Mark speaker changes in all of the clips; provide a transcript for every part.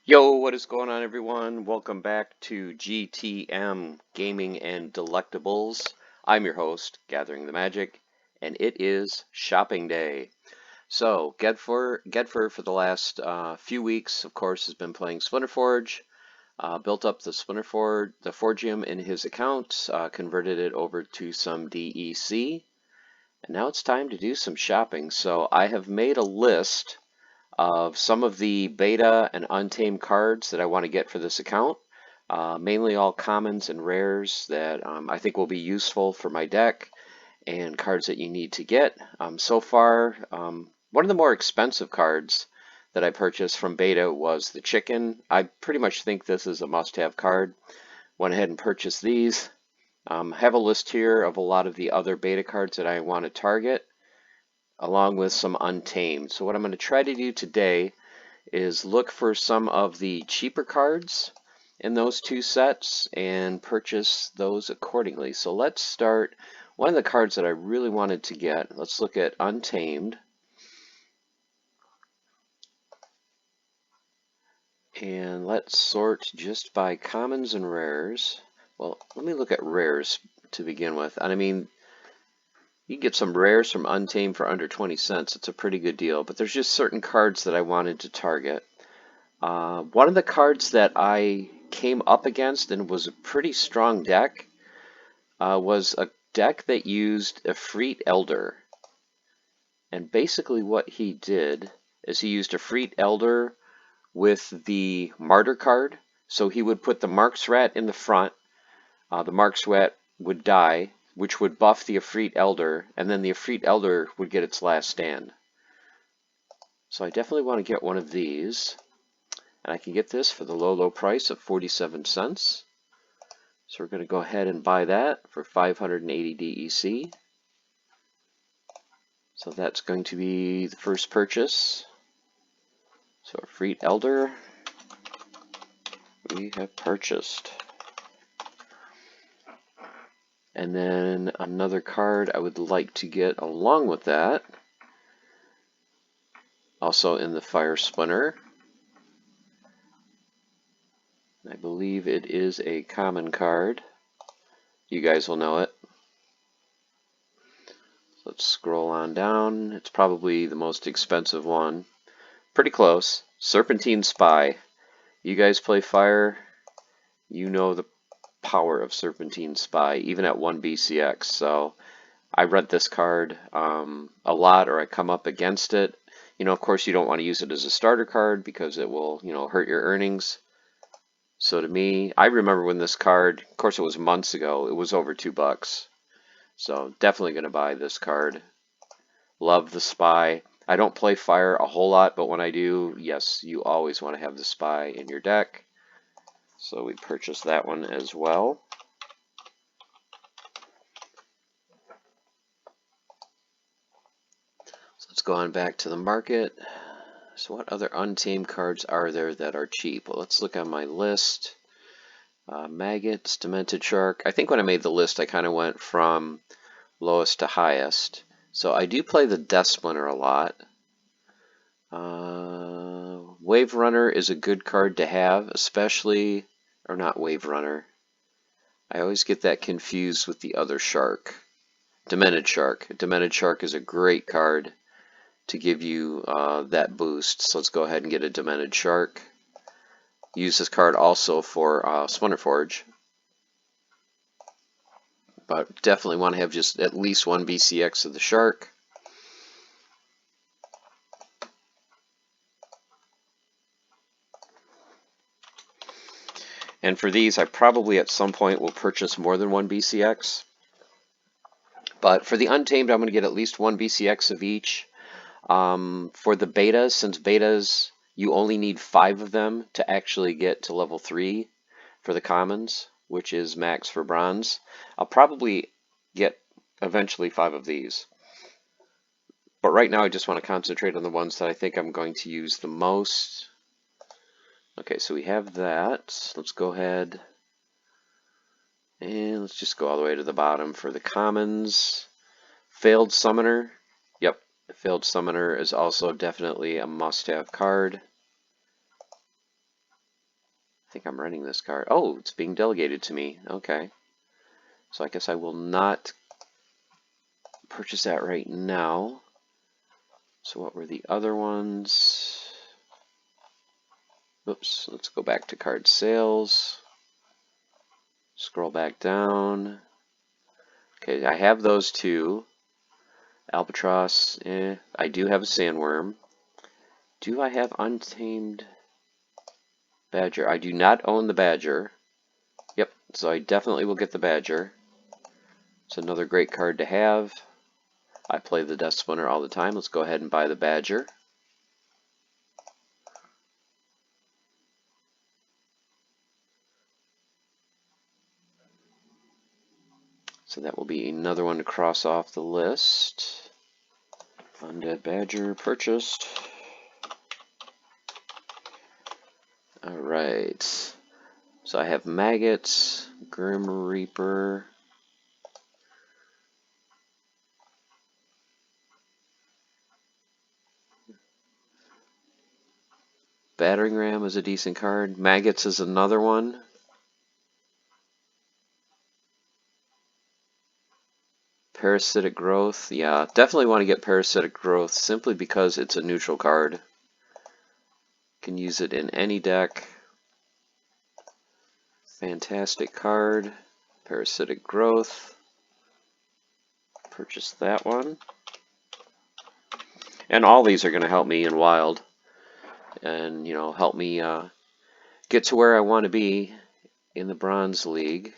Speaker 1: Yo, what is going on, everyone? Welcome back to GTM Gaming and Delectables. I'm your host, Gathering the Magic, and it is shopping day. So, Gedfer for the last few weeks, of course, has been playing Splinterforge, built up the the Forgium in his account, converted it over to some DEC, and now it's time to do some shopping. So, I have made a list of some of the beta and untamed cards that I want to get for this account. Mainly all commons and rares that I think will be useful for my deck and cards that you need to get. So far, one of the more expensive cards that I purchased from beta was the chicken. I pretty much think this is a must-have card. Went ahead and purchased these. Have a list here of a lot of the other beta cards that I want to target, along with some untamed. So what I'm going to try to do today is look for some of the cheaper cards in those two sets and purchase those accordingly. So let's start. One of the cards that I really wanted to get, let's look at Untamed. And let's sort just by commons and rares. Well, let me look at rares to begin with. And I mean, you can get some rares from Untamed for under 20 cents. It's a pretty good deal, but there's just certain cards that I wanted to target. One of the cards that I came up against and was a pretty strong deck was a deck that used Efreet Elder. And basically what he did is he used Efreet Elder with the Martyr card. So he would put the Marks Rat in the front. The Marks Rat would die, which would buff the Efreet Elder, and then the Efreet Elder would get its last stand. So I definitely want to get one of these. And I can get this for the low price of 47 cents. So we're going to go ahead and buy that for 580 DEC. So that's going to be the first purchase. So Efreet Elder, we have purchased. And then another card I would like to get along with that, also in the Fire Splinter. I believe it is a common card. You guys will know it. Let's scroll on down. It's probably the most expensive one. Pretty close. Serpentine Spy. You guys play Fire, you know the power of Serpentine Spy, even at 1 BCX. So I rent this card a lot, or I come up against it. You know, of course, you don't want to use it as a starter card because it will, hurt your earnings. So to me, I remember when this card, of course it was months ago, it was over $2. So definitely going to buy this card. Love the Spy. I don't play Fire a whole lot, but when I do, yes, you always want to have the Spy in your deck. So we purchased that one as well. So let's go on back to the market. So what other untamed cards are there that are cheap? Well, let's look on my list. Maggots, Demented Shark. I think when I made the list, I kind of went from lowest to highest. So I do play the Death Splinter a lot. Wave Runner is a good card to have, especially, or not Wave Runner. I always get that confused with the other shark. Demented Shark. Demented Shark is a great card to give you that boost. So let's go ahead and get a Demented Shark. Use this card also for Splinterforge. But definitely want to have just at least 1 BCX of the Shark. And for these, I probably at some point will purchase more than 1 BCX. But for the Untamed, I'm going to get at least 1 BCX of each. For the betas, since betas, you only need 5 of them to actually get to level 3 for the commons, which is max for bronze. I'll probably get eventually 5 of these. But right now I just want to concentrate on the ones that I think I'm going to use the most. Okay, so we have that. Let's go ahead and let's just go all the way to the bottom for the commons. Failed Summoner. Yep, Failed Summoner is also definitely a must-have card. think I'm running this card. Oh, it's being delegated to me. Okay. So I guess I will not purchase that right now. So what were the other ones? Oops, let's go back to card sales. Scroll back down. Okay, I have those two. Albatross, I do have a sandworm. Do I have untamed badger? I do not own the badger. Yep, so I definitely will get the badger. It's another great card to have. I play the Death Splinter all the time. Let's go ahead and buy the badger. So that will be another one to cross off the list. Undead Badger purchased. Alright. So I have Maggots, Grim Reaper. Battering Ram is a decent card. Maggots is another one. Parasitic Growth. Yeah, definitely want to get Parasitic Growth simply because it's a neutral card. Can use it in any deck. Fantastic card. Parasitic Growth. Purchase that one. And all these are going to help me in Wild. And, you know, help me get to where I want to be in the Bronze League.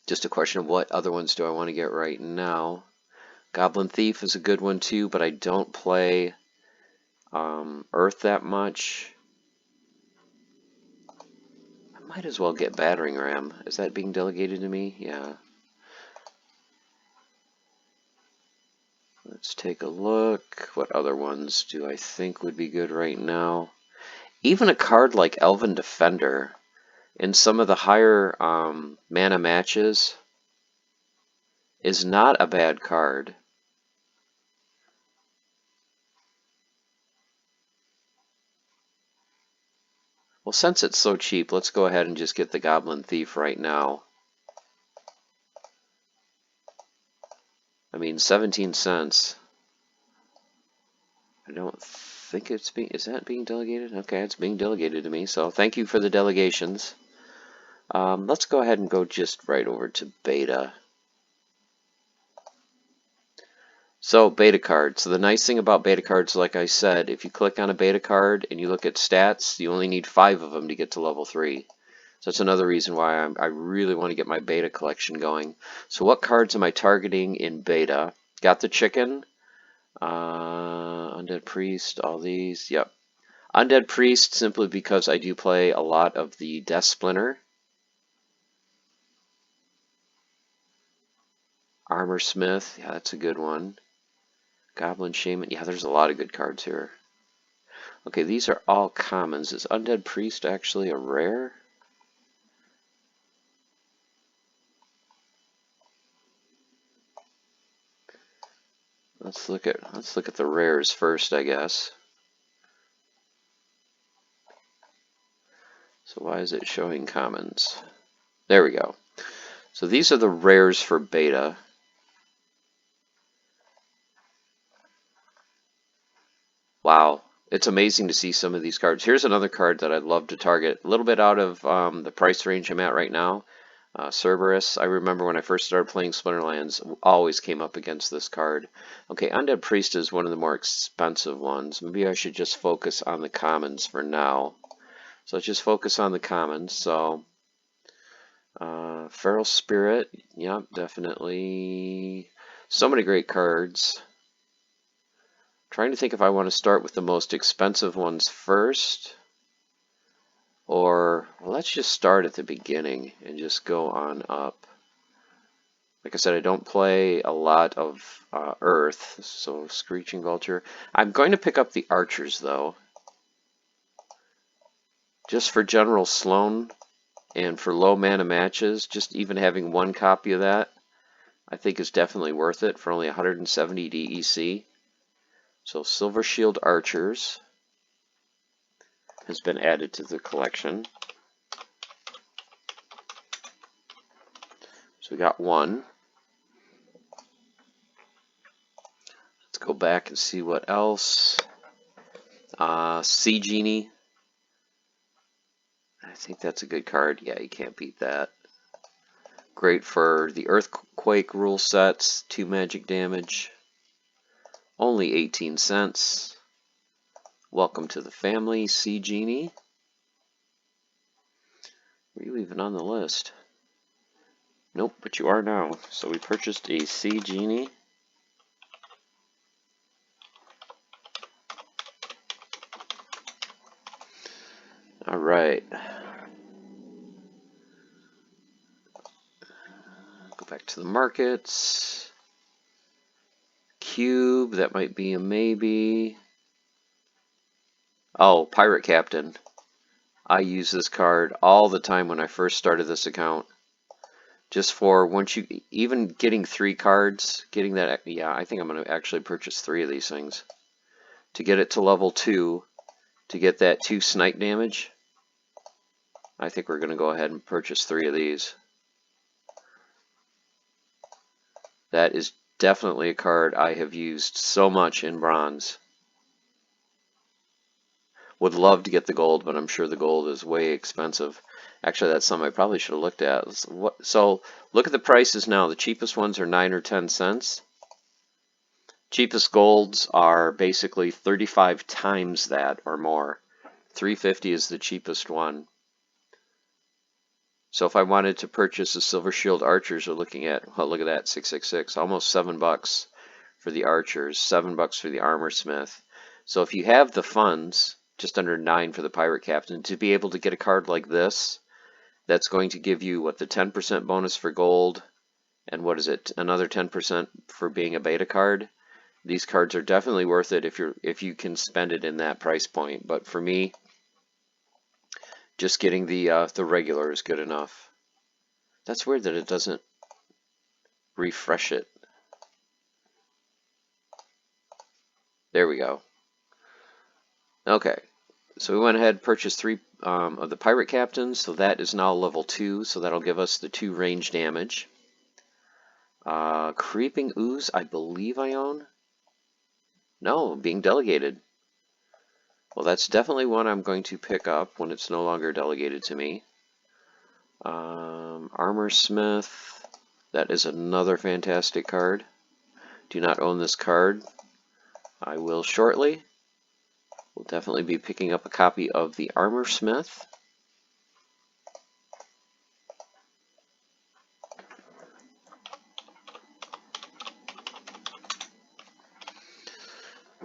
Speaker 1: Just a question of what other ones do I want to get right now. Goblin Thief is a good one too, but I don't play Earth that much. I might as well get Battering Ram. Is that being delegated to me? Yeah. Let's take a look. What other ones do I think would be good right now? Even a card like Elven Defender in some of the higher mana matches is not a bad card. Well, since it's so cheap, let's go ahead and just get the Goblin Thief right now. I mean, 17 cents. I don't think it's being... Is that being delegated? Okay, it's being delegated to me, so thank you for the delegations. Let's go ahead and go just right over to Beta. So, Beta cards. So the nice thing about Beta cards, like I said, if you click on a Beta card and you look at stats, you only need 5 of them to get to level 3. So that's another reason why I really want to get my Beta collection going. So what cards am I targeting in Beta? Got the Chicken, Undead Priest, all these. Yep. Undead Priest simply because I do play a lot of the Death Splinter. Armor Smith, yeah, that's a good one. Goblin Shaman, yeah, there's a lot of good cards here. Okay, these are all commons. Is Undead Priest actually a rare? Let's look at the rares first, I guess. So why is it showing commons? There we go. So these are the rares for Beta. Wow, it's amazing to see some of these cards. Here's another card that I'd love to target. A little bit out of the price range I'm at right now. Cerberus. I remember when I first started playing Splinterlands, always came up against this card. Okay, Undead Priest is one of the more expensive ones. Maybe I should just focus on the commons for now. So let's just focus on the commons. So, Feral Spirit. Yep, definitely. So many great cards. Trying to think if I want to start with the most expensive ones first. Or, well, let's just start at the beginning and just go on up. Like I said, I don't play a lot of Earth, so Screeching Vulture. I'm going to pick up the Archers, though. Just for general Sloan and for low mana matches, just even having one copy of that, I think is definitely worth it for only 170 DEC. So Silver Shield Archers. has been added to the collection. So we got one. Let's go back and see what else. Sea Genie. I think that's a good card. Yeah, you can't beat that. Great for the Earthquake rule sets. 2 magic damage. Only 18 cents. Welcome to the family, Sea Genie. Were you even on the list? Nope, but you are now. So we purchased a Sea Genie. Alright. Go back to the markets. Cube, that might be a maybe. Oh, Pirate Captain. I use this card all the time when I first started this account. Just for once you, even getting 3 cards, getting that, yeah, I think I'm going to actually purchase 3 of these things. To get it to level 2, to get that 2 snipe damage, I think we're going to go ahead and purchase 3 of these. That is definitely a card I have used so much in bronze. Would love to get the gold, but I'm sure the gold is way expensive. Actually, that's something I probably should have looked at. So look at the prices now. The cheapest ones are 9 or 10 cents. Cheapest golds are basically 35 times that or more. 350 is the cheapest one. So if I wanted to purchase the Silver Shield Archers, we're looking at, well, look at that, 666, almost $7 for the Archers, $7 for the Armor Smith. So if you have the funds, just under 9 for the Pirate Captain, to be able to get a card like this, that's going to give you, what, the 10% bonus for gold, and what is it, another 10% for being a beta card. These cards are definitely worth it if you can spend it in that price point. But for me, just getting the regular is good enough. That's weird that it doesn't refresh it. There we go. Okay, so we went ahead and purchased 3 of the Pirate Captains, so that is now level 2, so that'll give us the 2 range damage. Creeping Ooze, I believe I own. No, being delegated. Well, that's definitely one I'm going to pick up when it's no longer delegated to me. Armor Smith, that is another fantastic card. Do not own this card. I will shortly. We'll definitely be picking up a copy of the Armor Smith.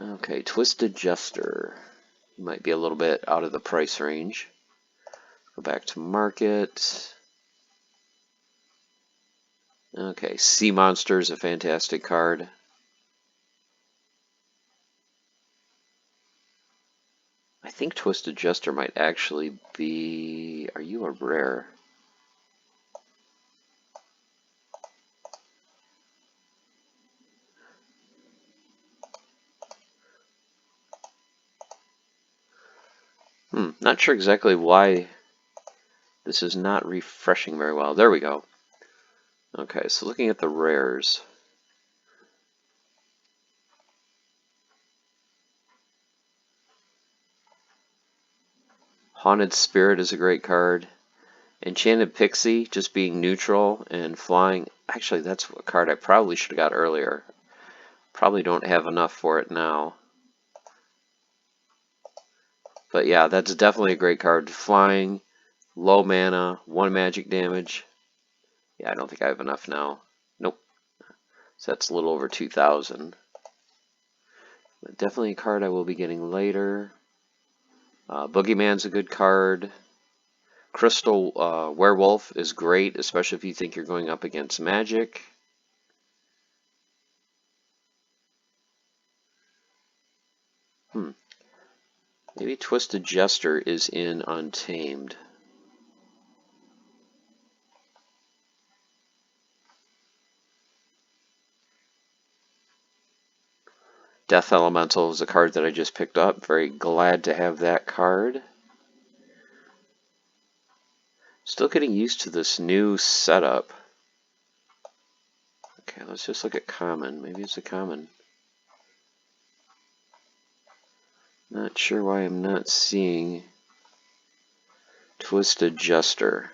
Speaker 1: Okay, Twisted Jester. Might be a little bit out of the price range. Go back to market. Okay, Sea Monster is a fantastic card. I think Twisted Jester might actually be... Are you a rare? Not sure exactly why this is not refreshing very well. There we go. Okay, so looking at the rares. Haunted Spirit is a great card. Enchanted Pixie, just being neutral and flying. Actually, that's a card I probably should have got earlier. Probably don't have enough for it now. But yeah, that's definitely a great card. Flying, low mana, 1 magic damage. Yeah, I don't think I have enough now. Nope. So that's a little over 2,000. But definitely a card I will be getting later. Boogeyman's a good card. Crystal Werewolf is great, especially if you think you're going up against magic. Maybe Twisted Jester is in Untamed. Death Elemental is a card that I just picked up. Very glad to have that card. Still getting used to this new setup. Okay, let's just look at common. Maybe it's a common. Not sure why I'm not seeing twist adjuster.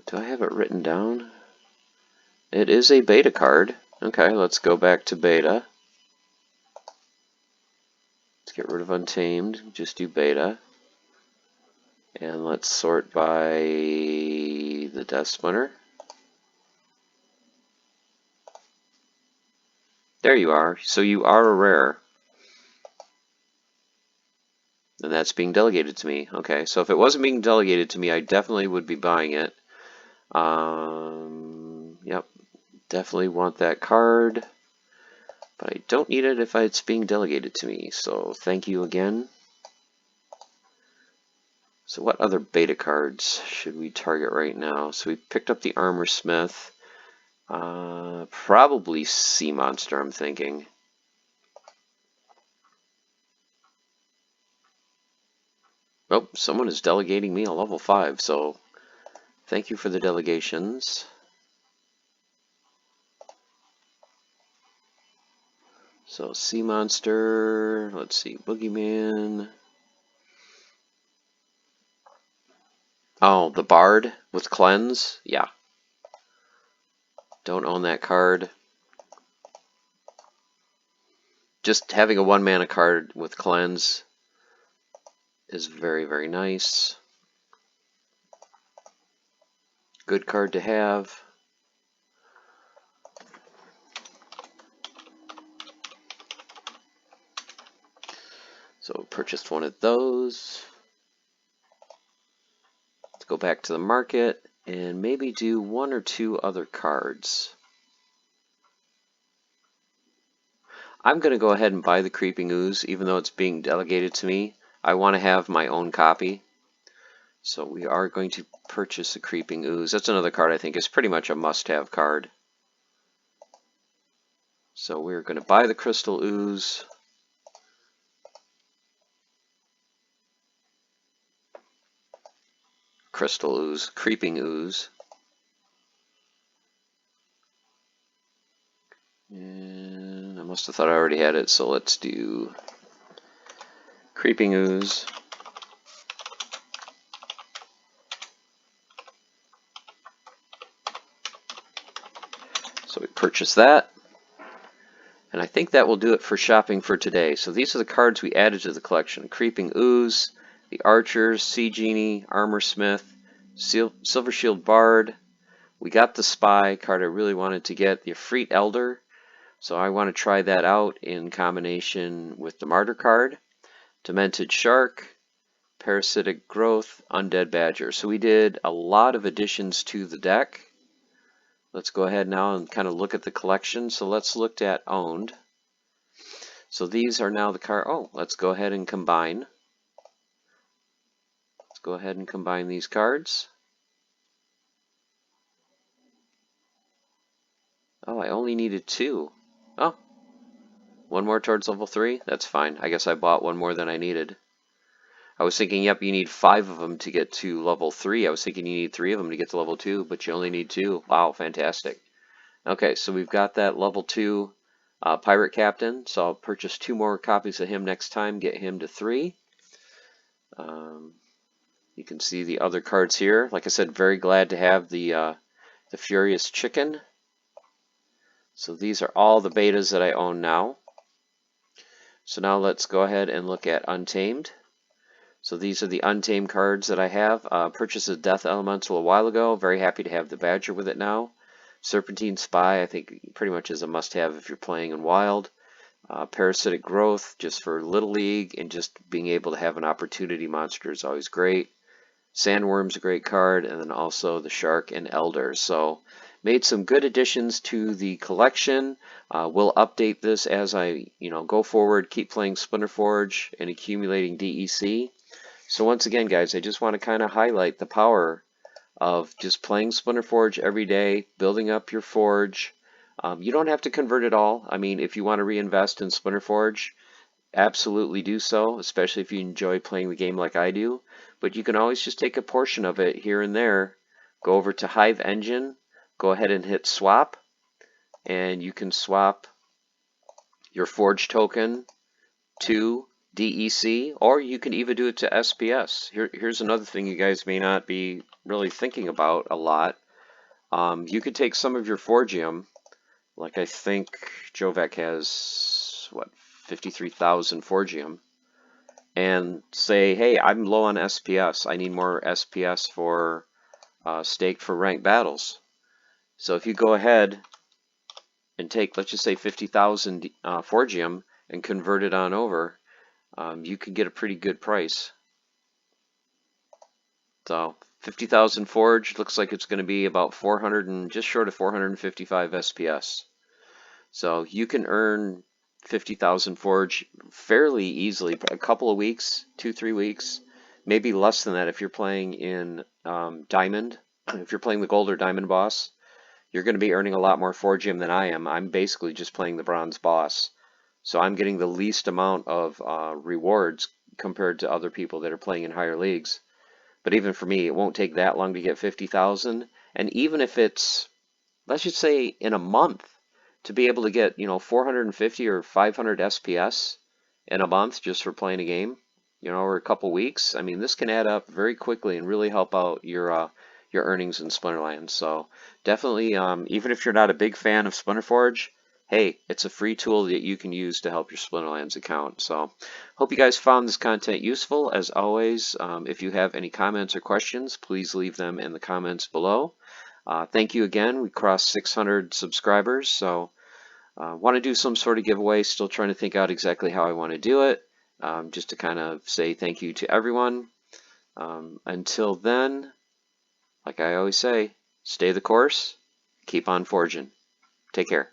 Speaker 1: Do I have it written down? It is a beta card. Okay, let's go back to beta. Let's get rid of Untamed, just do beta. And let's sort by the Death Splinter. There you are. So you are a rare. And that's being delegated to me. Okay, so if it wasn't being delegated to me, I definitely would be buying it. Yep, definitely want that card. But I don't need it if it's being delegated to me. So thank you again. So what other beta cards should we target right now? So we picked up the Armor Smith. Probably Sea Monster, I'm thinking. Oh, someone is delegating me a level 5, so thank you for the delegations. So Sea Monster, let's see, Boogeyman. Oh, the Bard with Cleanse? Yeah. Don't own that card. Just having a 1-mana card with Cleanse is very, very nice. Good card to have. So purchased one of those. Let's go back to the market and maybe do 1 or 2 other cards. I'm going to go ahead and buy the Creeping Ooze, even though it's being delegated to me. I want to have my own copy. So we are going to purchase a Creeping Ooze. That's another card I think is pretty much a must-have card. So we're going to buy the Crystal Ooze. Crystal Ooze, Creeping Ooze. And I must have thought I already had it, so let's do Creeping Ooze. So we purchase that. And I think that will do it for shopping for today. So these are the cards we added to the collection. Creeping Ooze, the Archers, Sea Genie, Armor Smith, Silver Shield Bard. We got the Spy card I really wanted to get, the Efreet Elder. So I want to try that out in combination with the Martyr card. Demented Shark, Parasitic Growth, Undead Badger. So we did a lot of additions to the deck. Let's go ahead now and kind of look at the collection. So let's look at owned. So these are now the card. Oh, let's go ahead and combine. Let's go ahead and combine these cards. Oh, I only needed 2. Oh, 1 more towards level 3? That's fine. I guess I bought 1 more than I needed. I was thinking, yep, you need 5 of them to get to level 3. I was thinking you need 3 of them to get to level 2, but you only need 2. Wow, fantastic. Okay, so we've got that level 2 Pirate Captain, so I'll purchase 2 more copies of him next time, get him to 3. You can see the other cards here. Like I said, very glad to have the Furious Chicken. So these are all the betas that I own now. So now let's go ahead and look at Untamed. So these are the Untamed cards that I have. Purchased a Death Elemental a while ago. Very happy to have the Badger with it now. Serpentine Spy, I think pretty much is a must-have if you're playing in Wild. Parasitic Growth, just for Little League, and just being able to have an opportunity monster is always great. Sandworm's a great card, and then also the Shark and Elder. So made some good additions to the collection. We'll update this as I go forward, keep playing Splinter Forge and accumulating DEC. So once again, guys, I just want to kind of highlight the power of just playing Splinter Forge every day, building up your forge. You don't have to convert it all. I mean, if you want to reinvest in Splinter Forge, absolutely do so, especially if you enjoy playing the game like I do. But you can always just take a portion of it here and there, go over to Hive Engine, go ahead and hit swap, and you can swap your Forge token to DEC, or you can even do it to SPS. Here's another thing you guys may not be really thinking about a lot. You could take some of your Forgium, like I think Jovek has, what, 53,000 Forgium, and say, hey, I'm low on SPS. I need more SPS for stake for ranked battles. So if you go ahead and take, let's just say 50,000 Forgium and convert it on over, you can get a pretty good price. So 50,000 Forge looks like it's going to be about 400 and just short of 455 SPS. So you can earn 50,000 Forge fairly easily, a couple of weeks, 2-3 weeks, maybe less than that if you're playing in Diamond. If you're playing the Gold or Diamond boss, you're going to be earning a lot more Forgium than I am. I'm basically just playing the Bronze boss. So I'm getting the least amount of rewards compared to other people that are playing in higher leagues. But even for me, it won't take that long to get 50,000. And even if it's, let's just say in a month, to be able to get, 450 or 500 SPS in a month just for playing a game, or a couple weeks, I mean, this can add up very quickly and really help out your earnings in Splinterlands. So definitely, even if you're not a big fan of Splinterforge, hey, it's a free tool that you can use to help your Splinterlands account. So hope you guys found this content useful. As always, if you have any comments or questions, please leave them in the comments below. Thank you again. We crossed 600 subscribers, so want to do some sort of giveaway. Still trying to think out exactly how I want to do it, just to kind of say thank you to everyone. Until then, like I always say, stay the course, keep on forging. Take care.